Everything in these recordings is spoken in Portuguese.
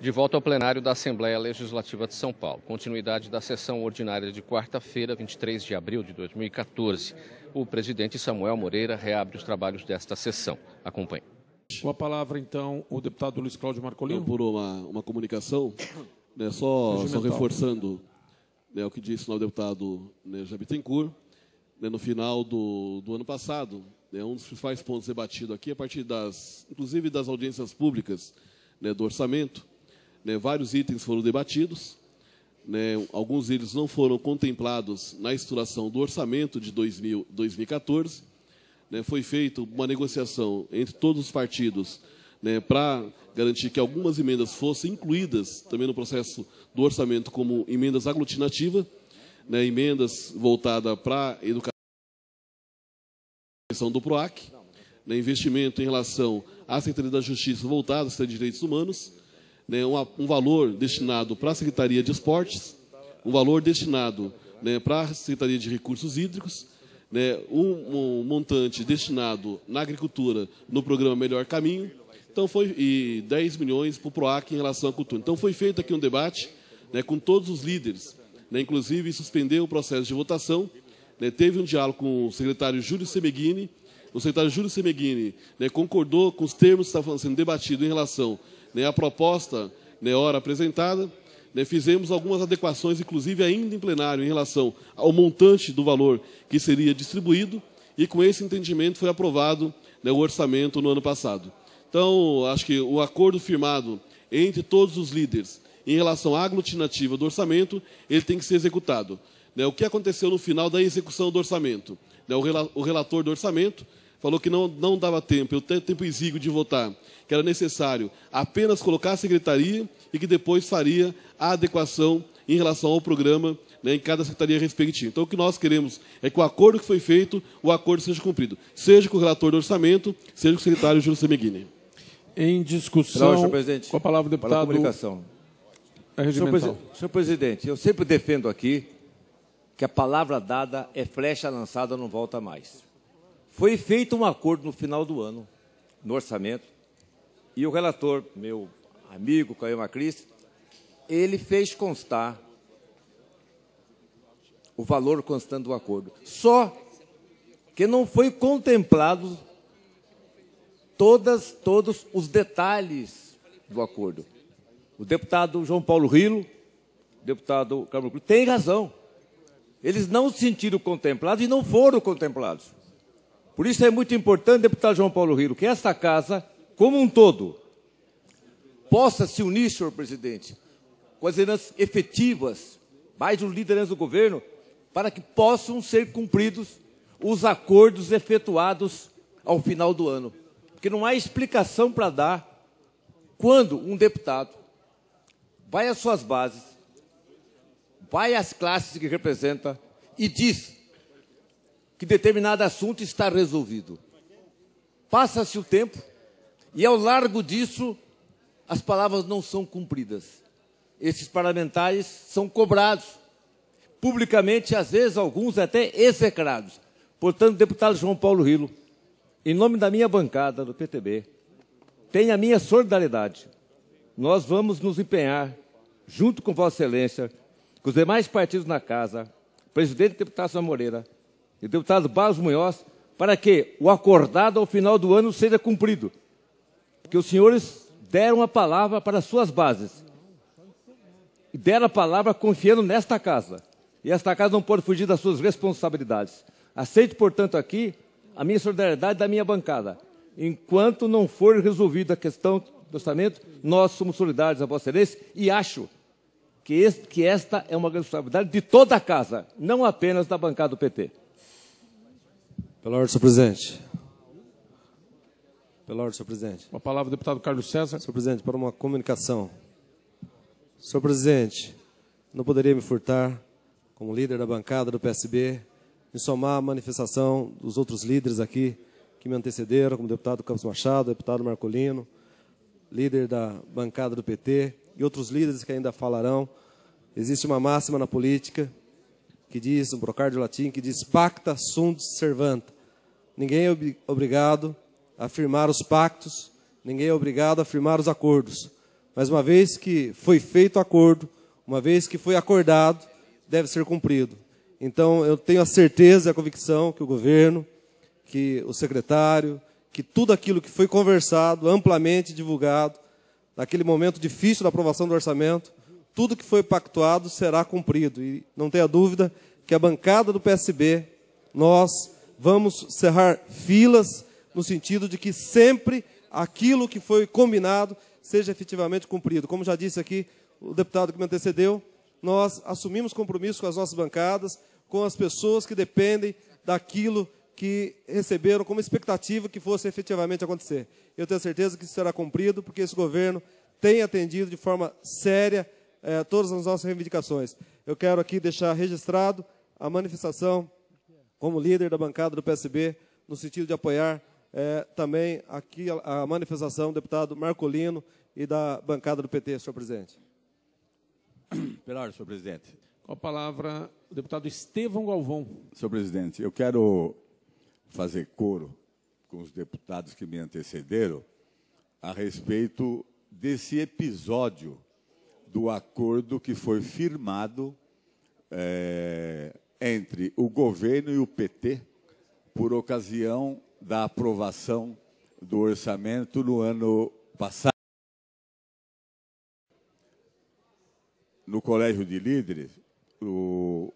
De volta ao plenário da Assembleia Legislativa de São Paulo. Continuidade da sessão ordinária de quarta-feira, 23 de abril de 2014. O presidente Samuel Moreira reabre os trabalhos desta sessão. Acompanhe. Com a palavra, então, o deputado Luiz Cláudio Marcolino. Por uma comunicação, né, só reforçando, né, o que disse o deputado, né, Jair Bittencourt, né, no final do ano passado, né, um dos principais pontos debatidos aqui, a partir inclusive das audiências públicas, né, do orçamento, né, vários itens foram debatidos, né, alguns deles não foram contemplados na estruturação do orçamento de 2014. Né, foi feita uma negociação entre todos os partidos, né, para garantir que algumas emendas fossem incluídas também no processo do orçamento como emendas aglutinativas, né, emendas voltadas para a educação do PROAC, né, investimento em relação à Secretaria da Justiça voltada à Secretaria de Direitos Humanos, né, um valor destinado para a Secretaria de Esportes, um valor destinado, né, para a Secretaria de Recursos Hídricos, né, um montante destinado na agricultura no programa Melhor Caminho, então e 10 milhões para o PROAC em relação à cultura. Então foi feito aqui um debate, né, com todos os líderes, né, inclusive suspendeu o processo de votação, né, teve um diálogo com o secretário Júlio Semeghini. O secretário Júlio Semeghini, né, concordou com os termos que estavam sendo debatidos em relação, né, à proposta, né, hora apresentada. Né, fizemos algumas adequações, inclusive ainda em plenário, em relação ao montante do valor que seria distribuído, e com esse entendimento foi aprovado, né, o orçamento no ano passado. Então, acho que o acordo firmado entre todos os líderes em relação à aglutinativa do orçamento, ele tem que ser executado. Né, o que aconteceu no final da execução do orçamento? Né, o relator do orçamento falou que não dava tempo, tempo exíguo de votar, que era necessário apenas colocar a secretaria e que depois faria a adequação em relação ao programa, né, em cada secretaria respectiva. Então, o que nós queremos é que o acordo que foi feito, o acordo seja cumprido, seja com o relator do orçamento, seja com o secretário Júlio Semeghini. Em discussão, senhor presidente, com a palavra o deputado... Para a comunicação. Senhor presidente, eu sempre defendo aqui que a palavra dada é flecha lançada, não volta mais. Foi feito um acordo no final do ano, no orçamento, e o relator, meu amigo Caio Macris, ele fez constar o valor constante do acordo. Só que não foi contemplado todos os detalhes do acordo. O deputado João Paulo Rilo, o deputado Carlos Cruz, tem razão. Eles não se sentiram contemplados e não foram contemplados. Por isso é muito importante, deputado João Paulo Rilo, que esta casa, como um todo, possa se unir, senhor presidente, com as lideranças efetivas, mais os lideranças do governo, para que possam ser cumpridos os acordos efetuados ao final do ano. Porque não há explicação para dar quando um deputado vai às suas bases, vai às classes que representa e diz que determinado assunto está resolvido. Passa-se o tempo e, ao largo disso, as palavras não são cumpridas. Esses parlamentares são cobrados, publicamente, às vezes, alguns até execrados. Portanto, deputado João Paulo Rilo, em nome da minha bancada do PTB, tem a minha solidariedade. Nós vamos nos empenhar, junto com Vossa Excelência, com os demais partidos na casa, presidente deputado Samuel Moreira e o deputado Barros Munhoz, para que o acordado ao final do ano seja cumprido. Porque os senhores deram a palavra para as suas bases. E deram a palavra confiando nesta casa. E esta casa não pode fugir das suas responsabilidades. Aceite, portanto, aqui a minha solidariedade da minha bancada. Enquanto não for resolvida a questão do orçamento, nós somos solidários a Vossa Excelência e acho que esta é uma responsabilidade de toda a casa, não apenas da bancada do PT. Pela ordem, senhor presidente. Pela ordem, senhor presidente. Com a palavra o deputado Carlos César. Senhor presidente, para uma comunicação. Senhor presidente, não poderia me furtar, como líder da bancada do PSB, em somar a manifestação dos outros líderes aqui que me antecederam, como o deputado Campos Machado, deputado Marcolino, líder da bancada do PT, e outros líderes que ainda falarão. Existe uma máxima na política que diz, um brocário de latim, que diz pacta sunt servanta. Ninguém é obrigado a firmar os pactos, ninguém é obrigado a firmar os acordos. Mas uma vez que foi feito acordo, uma vez que foi acordado, deve ser cumprido. Então, eu tenho a certeza e a convicção que o governo, que o secretário, que tudo aquilo que foi conversado, amplamente divulgado, naquele momento difícil da aprovação do orçamento, tudo que foi pactuado será cumprido. E não tenha dúvida que a bancada do PSB, nós vamos cerrar filas no sentido de que sempre aquilo que foi combinado seja efetivamente cumprido. Como já disse aqui o deputado que me antecedeu, nós assumimos compromisso com as nossas bancadas, com as pessoas que dependem daquilo que receberam como expectativa que fosse efetivamente acontecer. Eu tenho certeza que isso será cumprido, porque esse governo tem atendido de forma séria todas as nossas reivindicações. Eu quero aqui deixar registrado a manifestação como líder da bancada do PSB, no sentido de apoiar também aqui a manifestação do deputado Marcolino e da bancada do PT, senhor presidente. Pela ordem, senhor presidente. Com a palavra, o deputado Estevão Galvão. Senhor presidente, eu quero fazer coro com os deputados que me antecederam a respeito desse episódio do acordo que foi firmado entre o governo e o PT por ocasião da aprovação do orçamento no ano passado. No Colégio de Líderes, o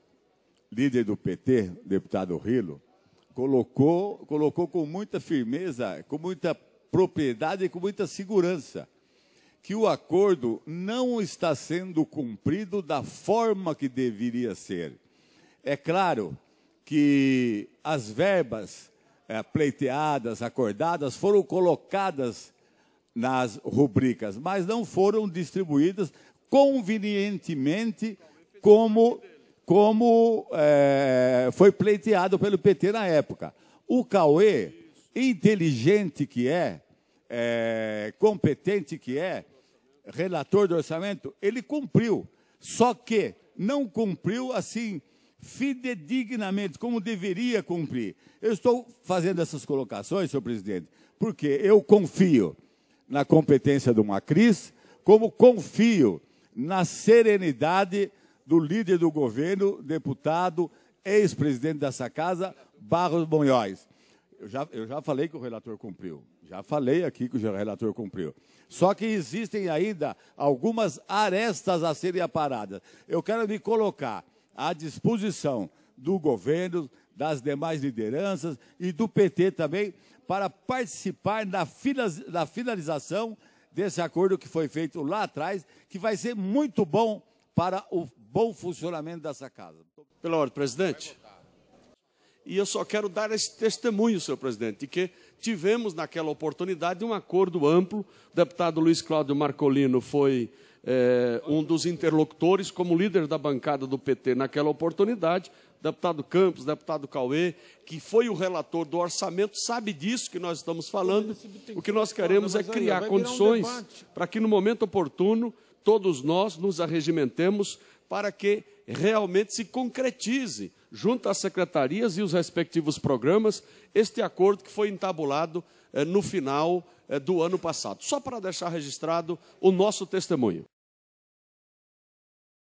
líder do PT, deputado Rilo, colocou com muita firmeza, com muita propriedade e com muita segurança que o acordo não está sendo cumprido da forma que deveria ser. É claro que as verbas pleiteadas, acordadas, foram colocadas nas rubricas, mas não foram distribuídas convenientemente como foi pleiteado pelo PT na época. O Cauê, inteligente que competente que relator do orçamento, ele cumpriu, só que não cumpriu assim fidedignamente, como deveria cumprir. Eu estou fazendo essas colocações, senhor presidente, porque eu confio na competência do Macris, como confio na serenidade do líder do governo, deputado, ex-presidente dessa casa, Barros Monhóis. Eu já falei que o relator cumpriu. Já falei aqui que o relator cumpriu. Só que existem ainda algumas arestas a serem aparadas. Eu quero me colocar à disposição do governo, das demais lideranças e do PT também, para participar da finalização desse acordo que foi feito lá atrás, que vai ser muito bom para o bom funcionamento dessa casa. Pela ordem, presidente. E eu só quero dar esse testemunho, senhor presidente, de que tivemos naquela oportunidade um acordo amplo. O deputado Luiz Cláudio Marcolino foi um dos interlocutores, como líder da bancada do PT naquela oportunidade. Deputado Campos, deputado Cauê, que foi o relator do orçamento, sabe disso que nós estamos falando. O que nós queremos é criar condições para que, no momento oportuno, todos nós nos arregimentemos para que realmente se concretize, junto às secretarias e os respectivos programas, este acordo que foi entabulado no final do ano passado. Só para deixar registrado o nosso testemunho.